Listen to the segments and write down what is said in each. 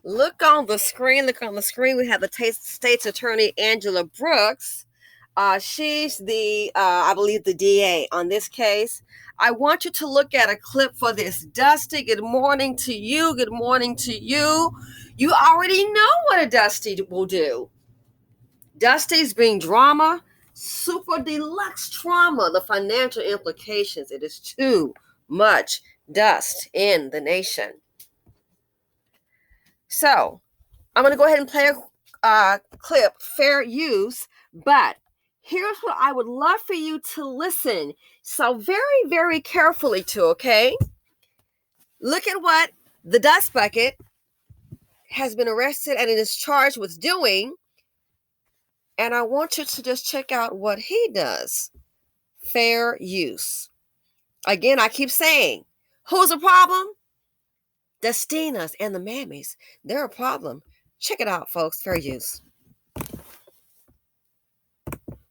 Look on the screen. Look on the screen. We have the state's attorney, Angela Brooks. She's I believe, the DA on this case. I want you to look at a clip for this. Dusty, good morning to you. Good morning to you. You already know what a Dusty will do. Dusty's being drama, super deluxe trauma, the financial implications. It is too much dust in the nation. So, I'm going to go ahead and play a clip, fair use, but here's what I would love for you to listen so very, very carefully to, okay? Look at what the dust bucket has been arrested and is charged with doing, and I want you to just check out what he does. Fair use. Again, I keep saying, who's a problem? Dustinas and the mammies. They're a problem. Check it out, folks. Fair use.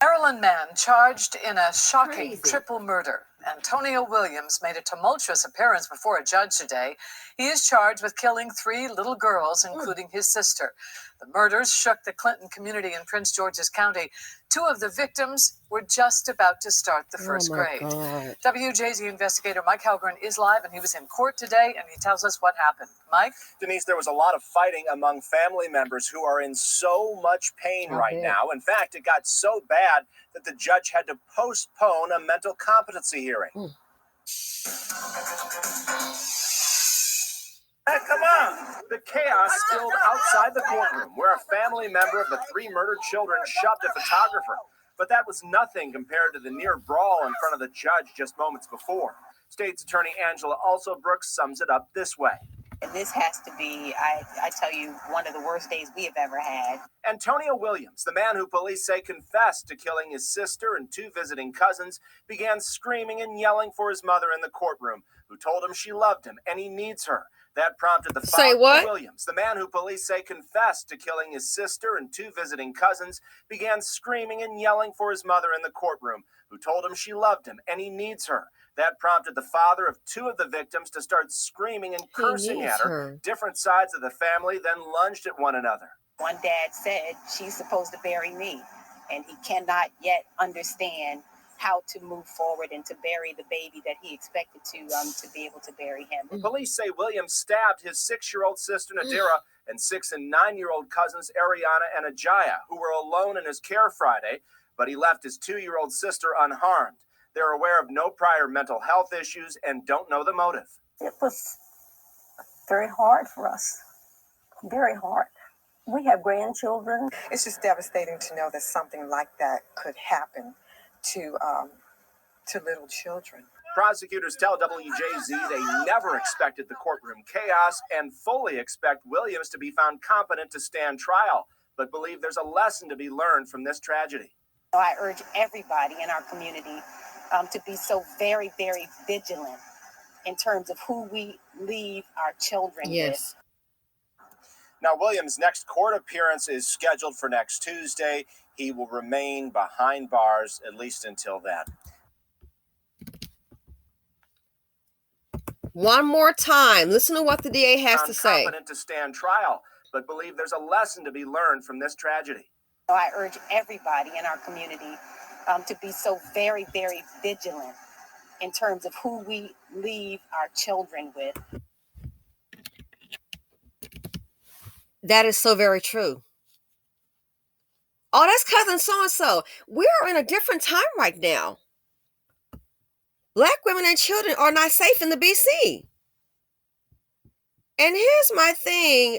Maryland man charged in a shocking triple murder. Antonio Williams made a tumultuous appearance before a judge today. He is charged with killing 3 little girls, including his sister. The murders shook the Clinton community in Prince George's County. 2 of the victims were just about to start the first grade. God. WJZ investigator Mike Helgren is live, and he was in court today, and he tells us what happened. Mike? Denise, there was a lot of fighting among family members who are in so much pain right now. In fact, it got so bad that the judge had to postpone a mental competency hearing. Hey, come on! The chaos spilled outside the courtroom, where a family member of the 3 murdered children shoved a photographer. But that was nothing compared to the near brawl in front of the judge just moments before. State's Attorney Angela Brooks sums it up this way. This has to be, I tell you, one of the worst days we have ever had. Antonio Williams, the man who police say confessed to killing his sister and 2 visiting cousins, began screaming and yelling for his mother in the courtroom, who told him she loved him and he needs her. That prompted the father of Williams, the man who police say confessed to killing his sister and 2 visiting cousins, began screaming and yelling for his mother in the courtroom, who told him she loved him and he needs her. That prompted the father of 2 of the victims to start screaming and cursing at her. Different sides of the family then lunged at one another. One dad said, she's supposed to bury me, and he cannot yet understand how to move forward and to bury the baby that he expected to be able to bury him. Police say Williams stabbed his 6-year-old sister Nadira and 6- and 9-year-old cousins Ariana and Ajaya, who were alone in his care Friday, but he left his 2-year-old sister unharmed. They're aware of no prior mental health issues and don't know the motive. It was very hard for us, very hard. We have grandchildren. It's just devastating to know that something like that could happen to little children. Prosecutors tell WJZ they never expected the courtroom chaos and fully expect Williams to be found competent to stand trial, but believe there's a lesson to be learned from this tragedy. I urge everybody in our community to be so very, very vigilant in terms of who we leave our children with. Now, Williams' next court appearance is scheduled for next Tuesday. He will remain behind bars at least until then. One more time. Listen to what the DA has to say. Competent to stand trial, but believe there's a lesson to be learned from this tragedy. I urge everybody in our community to be so very, very vigilant in terms of who we leave our children with. That is so very true. Oh, that's cousin so-and-so. We are in a different time right now. Black women and children are not safe in the BC. And here's my thing.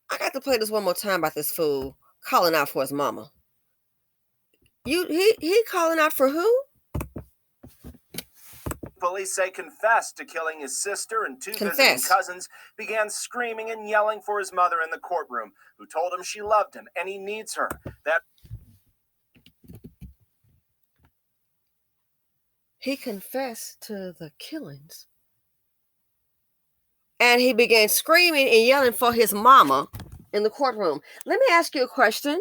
I got to play this one more time about this fool calling out for his mama. He calling out for who? Police say confessed to killing his sister and 2 visiting cousins, began screaming and yelling for his mother in the courtroom, who told him she loved him and he needs her. He confessed to the killings. And he began screaming and yelling for his mama in the courtroom. Let me ask you a question.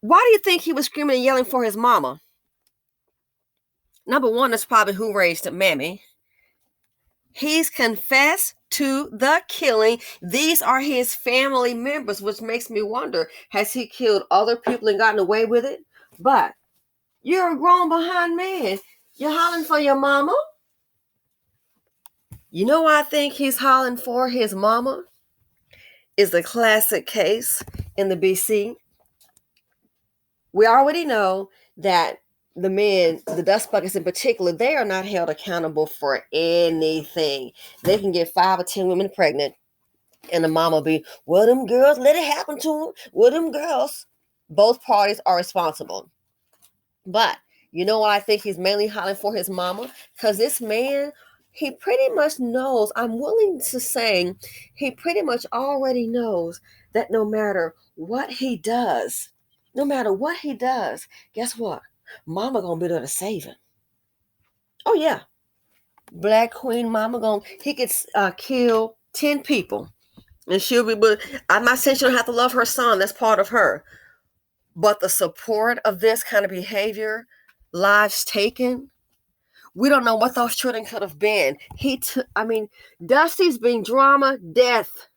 Why do you think he was screaming and yelling for his mama? Number one, that's probably who raised Mammy. He's confessed to the killing. These are his family members, which makes me wonder, has he killed other people and gotten away with it? But you're a grown behind man. You're hollering for your mama? You know why I think he's hollering for his mama? Is the classic case in the BC. We already know that the men, the dust buckets in particular, they are not held accountable for anything. They can get 5 or 10 women pregnant, and the mama be, well, them girls, let it happen to them. Well, them girls. Both parties are responsible. But you know what I think he's mainly hollering for his mama? Because this man, he pretty much knows, I'm willing to say, he pretty much already knows that no matter what he does, guess what? Mama gonna be there to save him. Oh yeah. Black Queen Mama he could kill 10 people. And she'll be, but I'm not saying she don't have to love her son. That's part of her. But the support of this kind of behavior, lives taken, we don't know what those children could have been. Dusty's been drama, death.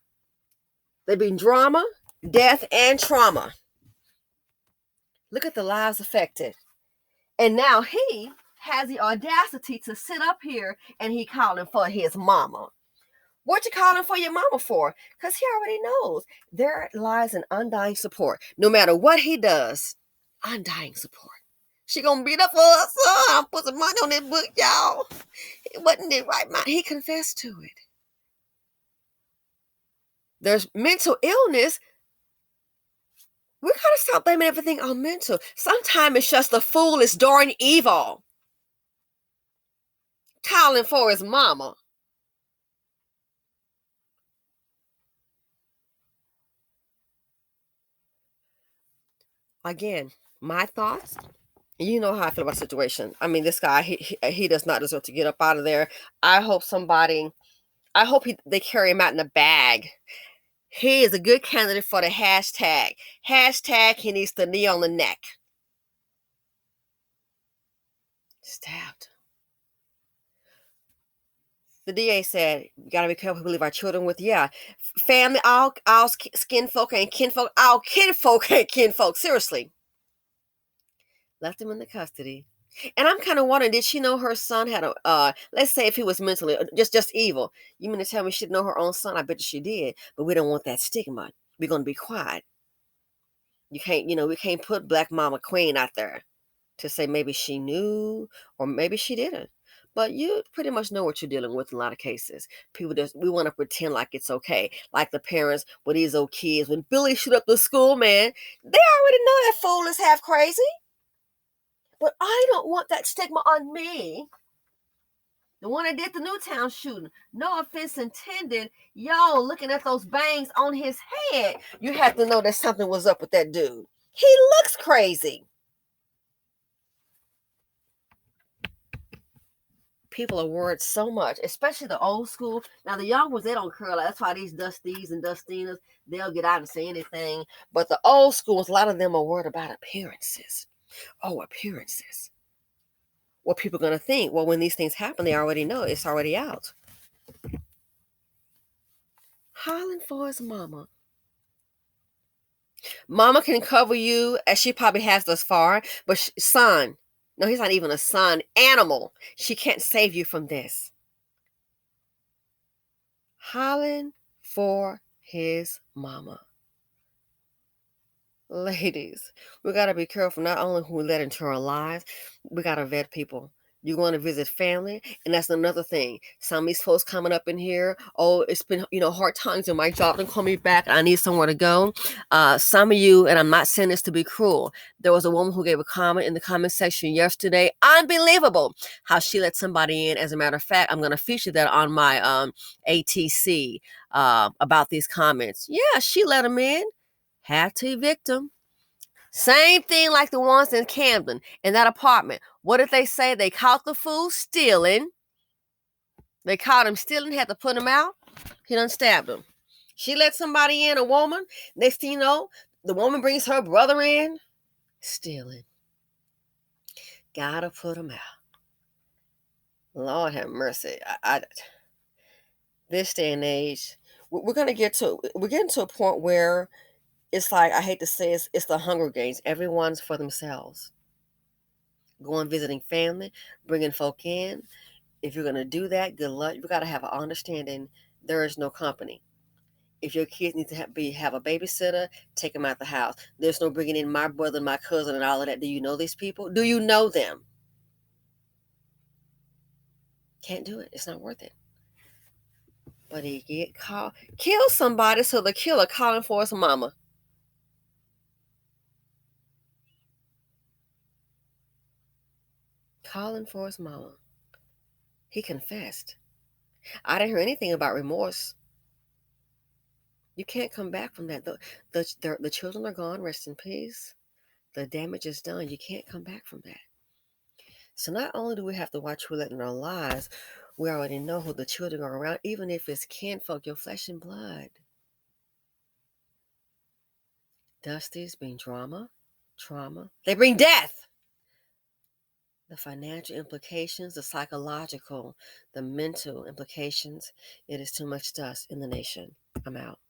They've been drama, death, and trauma. Look at the lives affected. And now he has the audacity to sit up here and he calling for his mama. What you calling for your mama for? Because he already knows there lies an undying support. No matter what he does, undying support. She gonna beat up for her son. Put some money on that book, y'all. It wasn't the right mind. He confessed to it. There's mental illness. We gotta stop blaming everything on mental. Sometimes it's just the fool is darn evil. Calling for his mama. Again, my thoughts. You know how I feel about the situation. I mean, this guy, he does not deserve to get up out of there. I hope they carry him out in a bag. He is a good candidate for the hashtag. Hashtag he needs the knee on the neck. Stabbed. The DA said, you got to be careful who we leave our children with. Yeah. Family, all skin folk and kinfolk, all kinfolk and kinfolk. Seriously. Left him in the custody. And I'm kind of wondering, did she know her son had let's say if he was mentally just evil. You mean to tell me she'd know her own son? I bet she did. But we don't want that stigma. We're going to be quiet. We can't put Black Mama Queen out there to say maybe she knew or maybe she didn't. But you pretty much know what you're dealing with in a lot of cases. We want to pretend like it's okay. Like the parents with these old kids. When Billy shoot up the school, man, they already know that fool is half crazy. But I don't want that stigma on me. The one that did the Newtown shooting, no offense intended, yo, looking at those bangs on his head, you have to know that something was up with that dude. He looks crazy. People are worried so much, especially the old school. Now, the young ones, they don't care. That's why these Dusties and Dustinas, they'll get out and say anything. But the old schools, a lot of them are worried about appearances. Oh, appearances. What people are going to think? Well, when these things happen, they already know. It's already out. Hollering for his mama. Mama can cover you, as she probably has thus far. But son, no, he's not even a son. Animal. She can't save you from this. Hollering for his mama. Ladies, we got to be careful not only who we let into our lives, we got to vet people. You want to visit family, and that's another thing. Some of these folks coming up in here, oh, it's been, hard times in my job, don't call me back, I need somewhere to go. Some of you, and I'm not saying this to be cruel, there was a woman who gave a comment in the comment section yesterday. Unbelievable how she let somebody in. As a matter of fact, I'm going to feature that on my ATC about these comments. Yeah, she let them in. Had to evict them. Same thing like the ones in Camden, in that apartment. What did they say? They caught the fool stealing. They caught him stealing, had to put him out. He done stabbed him. She let somebody in, a woman. Next thing you know, the woman brings her brother in. Stealing. Gotta put him out. Lord have mercy. This day and age, we're getting to a point where it's like, I hate to say it's the Hunger Games. Everyone's for themselves. Going visiting family, bringing folk in. If you're gonna do that, good luck. You got to have an understanding. There is no company. If your kids need to have a babysitter, take them out the house. There's no bringing in my brother and my cousin and all of that. Do you know these people? Do you know them? Can't do it. It's not worth it. But he get caught, kill somebody, so the killer calling for his mama. Calling for his mama. He confessed. I didn't hear anything about remorse. You can't come back from that. The children are gone. Rest in peace. The damage is done. You can't come back from that. So not only do we have to watch who we let in our lives, we already know who the children are around, even if it's kinfolk, your flesh and blood. Dusty's bring trauma. They bring death. The financial implications, the psychological, the mental implications. It is too much dust in the nation. I'm out.